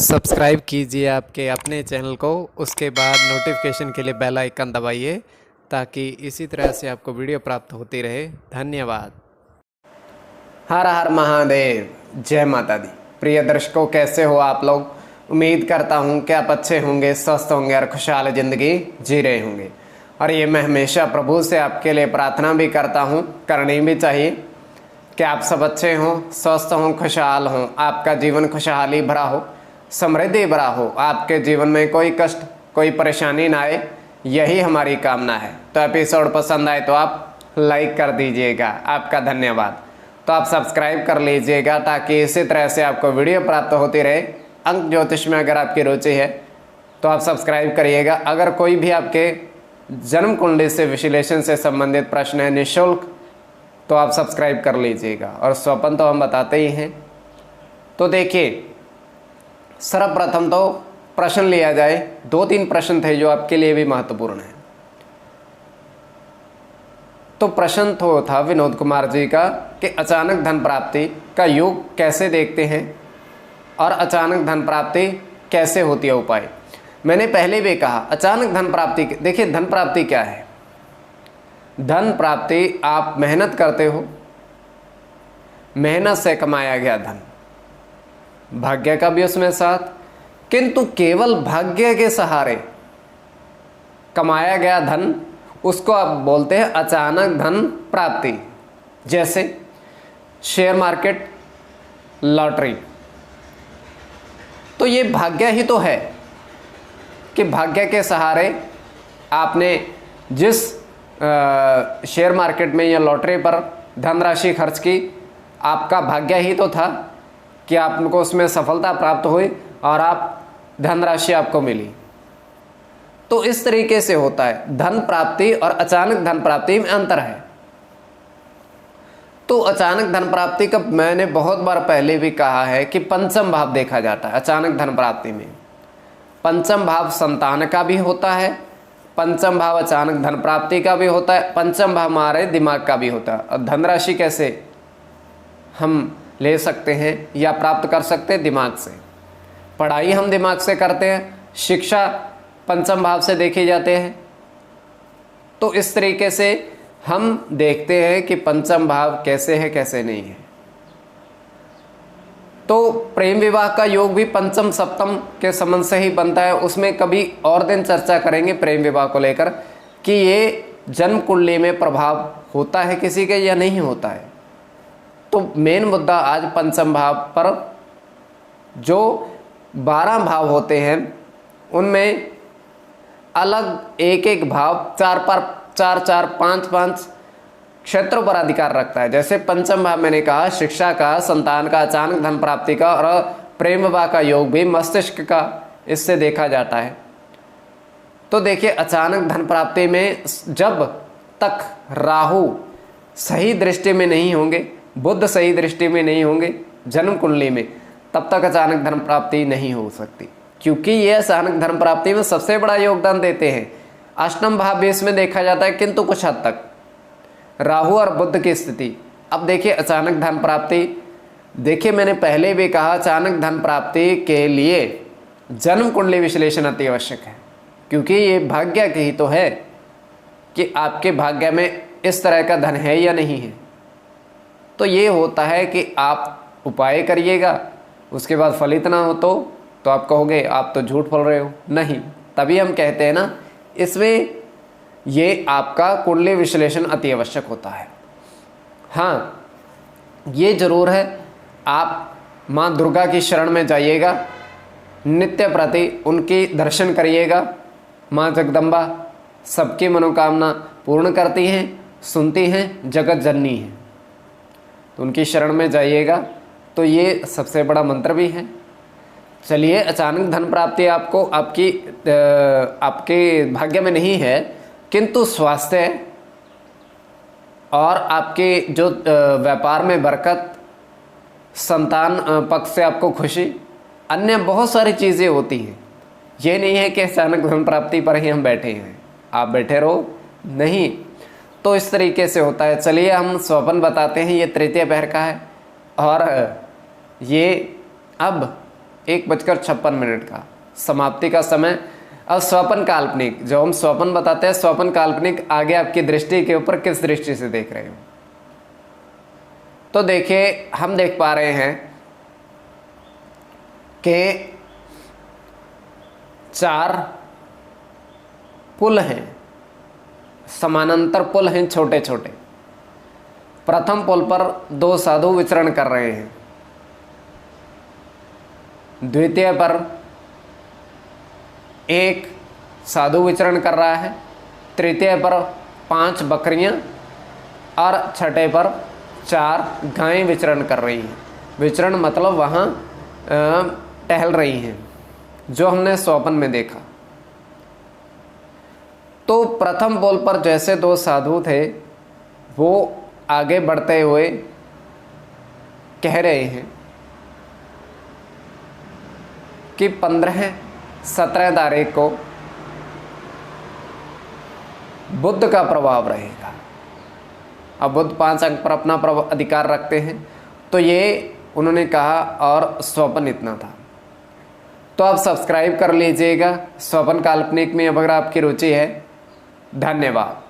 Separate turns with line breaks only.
Subscribe कीजिए आपके अपने चैनल को, उसके बाद नोटिफिकेशन के लिए बेल आइकन दबाइए ताकि इसी तरह से आपको वीडियो प्राप्त होती रहे। धन्यवाद।
हर हर महादेव, जय माता दी। प्रिय दर्शकों, कैसे हो आप लोग? उम्मीद करता हूँ कि आप अच्छे होंगे, स्वस्थ होंगे और खुशहाल ज़िंदगी जी रहे होंगे। और ये मैं हमेशा प्रभु से आपके लिए प्रार्थना भी करता हूँ, करनी भी चाहिए कि आप सब अच्छे हों, स्वस्थ हों, खुशहाल हों, आपका जीवन खुशहाली भरा हो, समृद्धि भरा हो, आपके जीवन में कोई कष्ट कोई परेशानी ना आए, यही हमारी कामना है। तो एपिसोड पसंद आए तो आप लाइक कर दीजिएगा, आपका धन्यवाद। तो आप सब्सक्राइब कर लीजिएगा ताकि इसी तरह से आपको वीडियो प्राप्त होती रहे। अंक ज्योतिष में अगर आपकी रुचि है तो आप सब्सक्राइब करिएगा। अगर कोई भी आपके जन्म कुंडली से विश्लेषण से संबंधित प्रश्न है निःशुल्क, तो आप सब्सक्राइब कर लीजिएगा। और स्वपन तो हम बताते ही हैं। तो देखिए, सर्वप्रथम तो प्रश्न लिया जाए। 2-3 प्रश्न थे जो आपके लिए भी महत्वपूर्ण है। तो प्रश्न तो था विनोद कुमार जी का कि अचानक धन प्राप्ति का योग कैसे देखते हैं और अचानक धन प्राप्ति कैसे होती है, उपाय। मैंने पहले भी कहा अचानक धन प्राप्ति, देखिए धन प्राप्ति क्या है। धन प्राप्ति आप मेहनत करते हो, मेहनत से कमाया गया धन, भाग्य का भी उसमें साथ, किंतु केवल भाग्य के सहारे कमाया गया धन, उसको आप बोलते हैं अचानक धन प्राप्ति। जैसे शेयर मार्केट, लॉटरी, तो ये भाग्य ही तो है कि भाग्य के सहारे आपने जिस शेयर मार्केट में या लॉटरी पर धनराशि खर्च की, आपका भाग्य ही तो था कि आपको उसमें सफलता प्राप्त हुई और आप धनराशि आपको मिली। तो इस तरीके से होता है। धन प्राप्ति और अचानक धन प्राप्ति में अंतर है। तो अचानक धन प्राप्ति का मैंने बहुत बार पहले भी कहा है कि पंचम भाव देखा जाता है अचानक धन प्राप्ति में। पंचम भाव संतान का भी होता है, पंचम भाव अचानक धन प्राप्ति का भी होता है, पंचम भाव हमारे दिमाग का भी होता है। और धनराशि कैसे हम ले सकते हैं या प्राप्त कर सकते हैं? दिमाग से। पढ़ाई हम दिमाग से करते हैं, शिक्षा पंचम भाव से देखे जाते हैं। तो इस तरीके से हम देखते हैं कि पंचम भाव कैसे है कैसे नहीं है। तो प्रेम विवाह का योग भी पंचम सप्तम के संबंध से ही बनता है। उसमें कभी और दिन चर्चा करेंगे प्रेम विवाह को लेकर कि ये जन्म कुंडली में प्रभाव होता है किसी के या नहीं होता है। तो मेन मुद्दा आज पंचम भाव पर, जो 12 भाव होते हैं उनमें अलग एक एक भाव 4 पर 4 5 क्षेत्रों पर अधिकार रखता है। जैसे पंचम भाव मैंने कहा शिक्षा का, संतान का, अचानक धन प्राप्ति का, और प्रेम विवाह का योग भी मस्तिष्क का, इससे देखा जाता है। तो देखिए अचानक धन प्राप्ति में जब तक राहु सही दृष्टि में नहीं होंगे, बुध सही दृष्टि में नहीं होंगे जन्म कुंडली में, तब तक अचानक धन प्राप्ति नहीं हो सकती। क्योंकि ये अचानक धन प्राप्ति में सबसे बड़ा योगदान देते हैं अष्टम भाव भी इसमें देखा जाता है, किंतु कुछ हद तक राहु और बुध की स्थिति। अब देखिए अचानक धन प्राप्ति, देखिए मैंने पहले भी कहा अचानक धन प्राप्ति के लिए जन्म कुंडली विश्लेषण अति आवश्यक है। क्योंकि ये भाग्य की ही तो है कि आपके भाग्य में इस तरह का धन है या नहीं है। तो ये होता है कि आप उपाय करिएगा, उसके बाद फलित ना हो तो आप कहोगे आप तो झूठ बोल रहे हो। नहीं, तभी हम कहते हैं ना, इसमें ये आपका कुंडली विश्लेषण अति आवश्यक होता है। हाँ, ये जरूर है आप माँ दुर्गा की शरण में जाइएगा, नित्य प्रति उनकी दर्शन करिएगा। माँ जगदम्बा सबकी मनोकामना पूर्ण करती हैं, सुनती हैं, जगत जननी हैं। तो उनकी शरण में जाइएगा। तो ये सबसे बड़ा मंत्र भी है। चलिए, अचानक धन प्राप्ति आपको आपके भाग्य में नहीं है, किंतु स्वास्थ्य और आपके जो व्यापार में बरकत, संतान पक्ष से आपको खुशी, अन्य बहुत सारी चीज़ें होती हैं। ये नहीं है कि अचानक धन प्राप्ति पर ही हम बैठे हैं, आप बैठे रहो, नहीं। तो इस तरीके से होता है। चलिए हम स्वपन बताते हैं। ये तृतीय पहर का है और ये अब 1:56 का समाप्ति का समय। अब स्वप्न काल्पनिक, जो हम स्वप्न बताते हैं, स्वप्न काल्पनिक आगे आपकी दृष्टि के ऊपर किस दृष्टि से देख रहे हो। तो देखिए हम देख पा रहे हैं कि 4 पुल हैं, समानांतर पुल हैं छोटे छोटे। प्रथम पुल पर 2 साधु विचरण कर रहे हैं, द्वितीय पर 1 साधु विचरण कर रहा है, तृतीय पर 5 बकरियां और छठे पर 4 गायें विचरण कर रही हैं। विचरण मतलब वहाँ टहल रही हैं, जो हमने स्वप्न में देखा। तो प्रथम पुल पर जैसे 2 साधु थे, वो आगे बढ़ते हुए कह रहे हैं कि 15-17 तारीख को बुध का प्रभाव रहेगा। अब बुध 5 अंक पर अपना अधिकार रखते हैं, तो ये उन्होंने कहा, और स्वप्न इतना था। तो आप सब्सक्राइब कर लीजिएगा स्वप्न काल्पनिक में अगर आपकी रुचि है। धन्यवाद।